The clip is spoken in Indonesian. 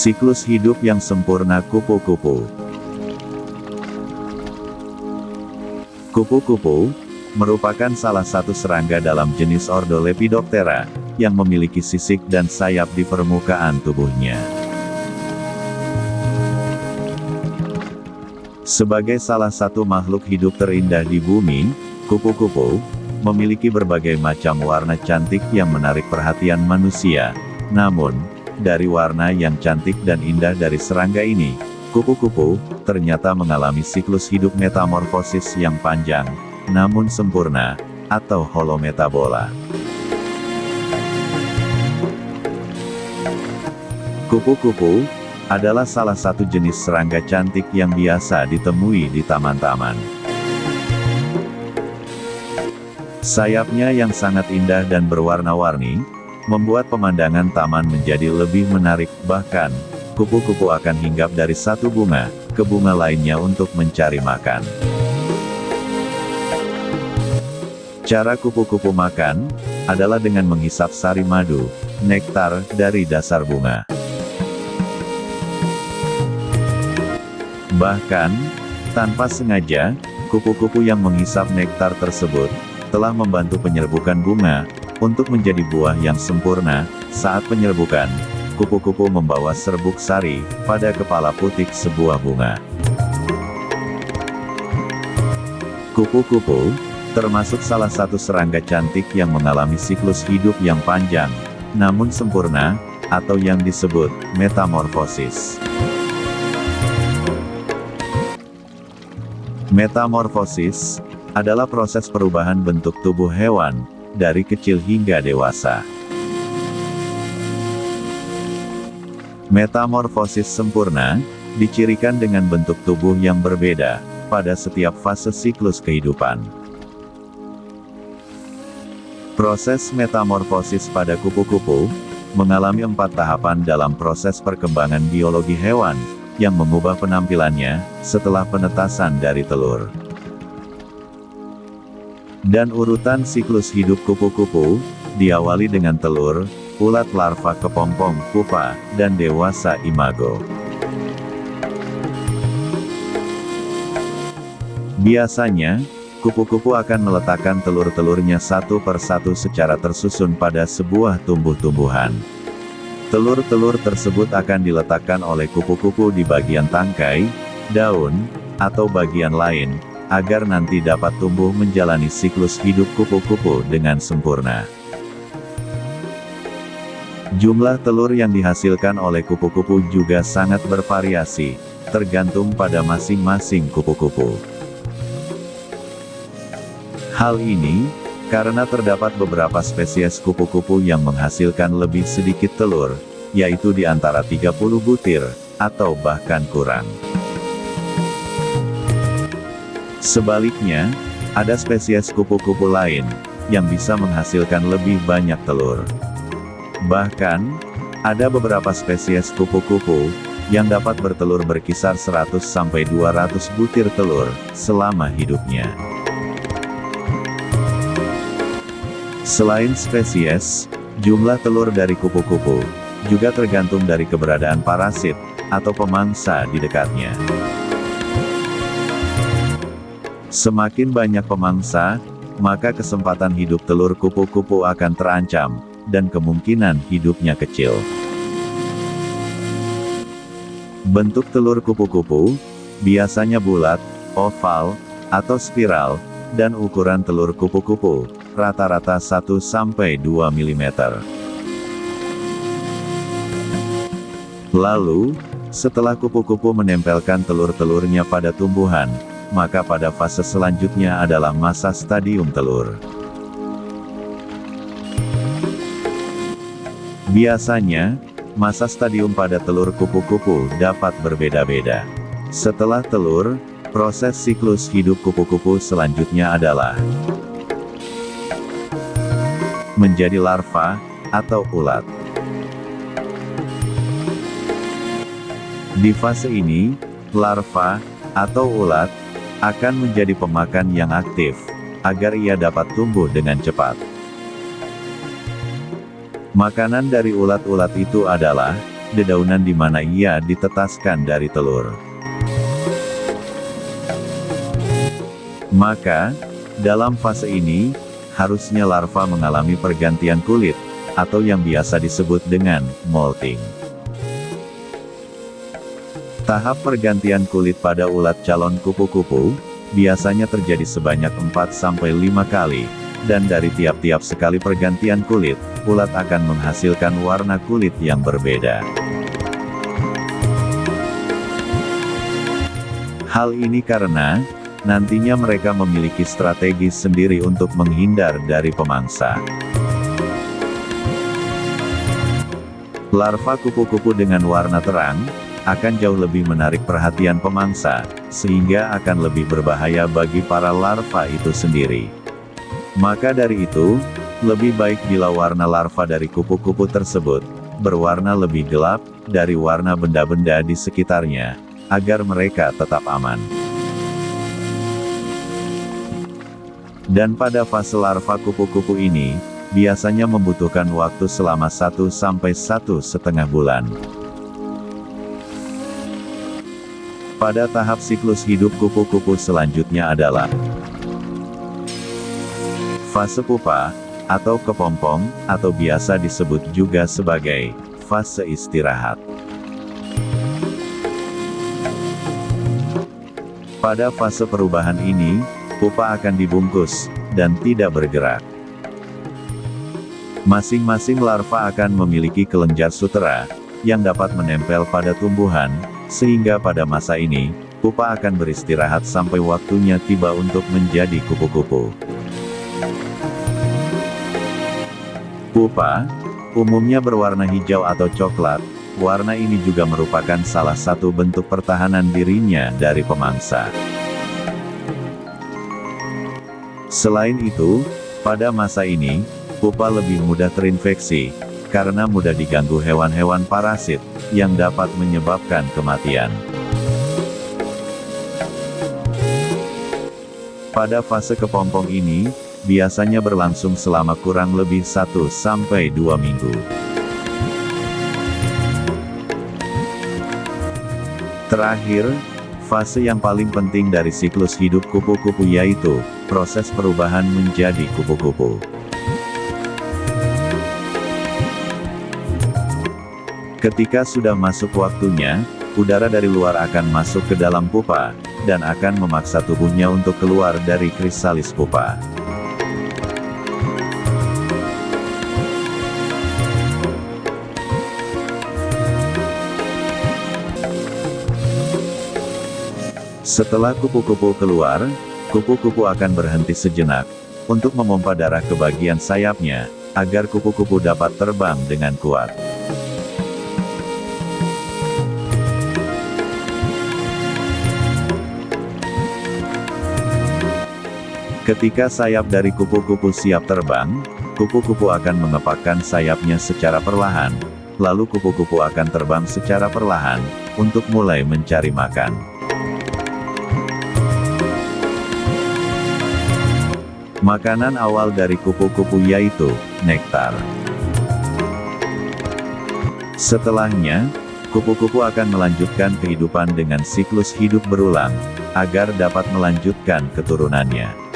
Siklus hidup yang sempurna kupu-kupu. Kupu-kupu merupakan salah satu serangga dalam jenis ordo Lepidoptera, yang memiliki sisik dan sayap di permukaan tubuhnya. Sebagai salah satu makhluk hidup terindah di bumi, kupu-kupu memiliki berbagai macam warna cantik yang menarik perhatian manusia. Namun, dari warna yang cantik dan indah dari serangga ini, kupu-kupu ternyata mengalami siklus hidup metamorfosis yang panjang, namun sempurna, atau holometabola. Kupu-kupu adalah salah satu jenis serangga cantik yang biasa ditemui di taman-taman. Sayapnya yang sangat indah dan berwarna-warni membuat pemandangan taman menjadi lebih menarik. Bahkan, kupu-kupu akan hinggap dari satu bunga ke bunga lainnya untuk mencari makan. Cara kupu-kupu makan adalah dengan menghisap sari madu, nektar, dari dasar bunga. Bahkan, tanpa sengaja, kupu-kupu yang menghisap nektar tersebut telah membantu penyerbukan bunga untuk menjadi buah yang sempurna. Saat penyerbukan, kupu-kupu membawa serbuk sari pada kepala putik sebuah bunga. Kupu-kupu termasuk salah satu serangga cantik yang mengalami siklus hidup yang panjang, namun sempurna, atau yang disebut metamorfosis. Metamorfosis adalah proses perubahan bentuk tubuh hewan dari kecil hingga dewasa. Metamorfosis sempurna dicirikan dengan bentuk tubuh yang berbeda pada setiap fase siklus kehidupan. Proses metamorfosis pada kupu-kupu mengalami 4 tahapan dalam proses perkembangan biologi hewan yang mengubah penampilannya setelah penetasan dari telur. Dan urutan siklus hidup kupu-kupu diawali dengan telur, ulat larva kepompong, pupa, dan dewasa imago. Biasanya, kupu-kupu akan meletakkan telur-telurnya satu per satu secara tersusun pada sebuah tumbuh-tumbuhan. Telur-telur tersebut akan diletakkan oleh kupu-kupu di bagian tangkai, daun, atau bagian lain, agar nanti dapat tumbuh menjalani siklus hidup kupu-kupu dengan sempurna. Jumlah telur yang dihasilkan oleh kupu-kupu juga sangat bervariasi, tergantung pada masing-masing kupu-kupu. Hal ini, karena terdapat beberapa spesies kupu-kupu yang menghasilkan lebih sedikit telur, yaitu di antara 30 butir, atau bahkan kurang. Sebaliknya, ada spesies kupu-kupu lain, yang bisa menghasilkan lebih banyak telur. Bahkan, ada beberapa spesies kupu-kupu, yang dapat bertelur berkisar 100-200 butir telur, selama hidupnya. Selain spesies, jumlah telur dari kupu-kupu, juga tergantung dari keberadaan parasit, atau pemangsa di dekatnya. Semakin banyak pemangsa, maka kesempatan hidup telur kupu-kupu akan terancam, dan kemungkinan hidupnya kecil. Bentuk telur kupu-kupu biasanya bulat, oval, atau spiral, dan ukuran telur kupu-kupu rata-rata 1-2 mm. Lalu, setelah kupu-kupu menempelkan telur-telurnya pada tumbuhan, maka pada fase selanjutnya adalah masa stadium telur. Biasanya, masa stadium pada telur kupu-kupu dapat berbeda-beda. Setelah telur, proses siklus hidup kupu-kupu selanjutnya adalah menjadi larva, atau ulat. Di fase ini, larva, atau ulat, akan menjadi pemakan yang aktif, agar ia dapat tumbuh dengan cepat. Makanan dari ulat-ulat itu adalah dedaunan di mana ia ditetaskan dari telur. Maka, dalam fase ini, harusnya larva mengalami pergantian kulit, atau yang biasa disebut dengan molting. Tahap pergantian kulit pada ulat calon kupu-kupu, biasanya terjadi sebanyak 4-5 kali, dan dari tiap-tiap sekali pergantian kulit, ulat akan menghasilkan warna kulit yang berbeda. Hal ini karena, nantinya mereka memiliki strategi sendiri untuk menghindar dari pemangsa. Larva kupu-kupu dengan warna terang, akan jauh lebih menarik perhatian pemangsa, sehingga akan lebih berbahaya bagi para larva itu sendiri. Maka dari itu, lebih baik bila warna larva dari kupu-kupu tersebut, berwarna lebih gelap, dari warna benda-benda di sekitarnya, agar mereka tetap aman. Dan pada fase larva kupu-kupu ini, biasanya membutuhkan waktu selama 1-1,5 bulan. Pada tahap siklus hidup kupu-kupu selanjutnya adalah fase pupa, atau kepompong, atau biasa disebut juga sebagai fase istirahat. Pada fase perubahan ini, pupa akan dibungkus, dan tidak bergerak. Masing-masing larva akan memiliki kelenjar sutera, yang dapat menempel pada tumbuhan, sehingga pada masa ini, pupa akan beristirahat sampai waktunya tiba untuk menjadi kupu-kupu. Pupa, umumnya berwarna hijau atau coklat, warna ini juga merupakan salah satu bentuk pertahanan dirinya dari pemangsa. Selain itu, pada masa ini, pupa lebih mudah terinfeksi, karena mudah diganggu hewan-hewan parasit, yang dapat menyebabkan kematian. Pada fase kepompong ini, biasanya berlangsung selama kurang lebih 1-2 minggu. Terakhir, fase yang paling penting dari siklus hidup kupu-kupu yaitu proses perubahan menjadi kupu-kupu. Ketika sudah masuk waktunya, udara dari luar akan masuk ke dalam pupa, dan akan memaksa tubuhnya untuk keluar dari krisalis pupa. Setelah kupu-kupu keluar, kupu-kupu akan berhenti sejenak, untuk memompa darah ke bagian sayapnya, agar kupu-kupu dapat terbang dengan kuat. Ketika sayap dari kupu-kupu siap terbang, kupu-kupu akan mengepakkan sayapnya secara perlahan, lalu kupu-kupu akan terbang secara perlahan, untuk mulai mencari makan. Makanan awal dari kupu-kupu yaitu nektar. Setelahnya, kupu-kupu akan melanjutkan kehidupan dengan siklus hidup berulang, agar dapat melanjutkan keturunannya.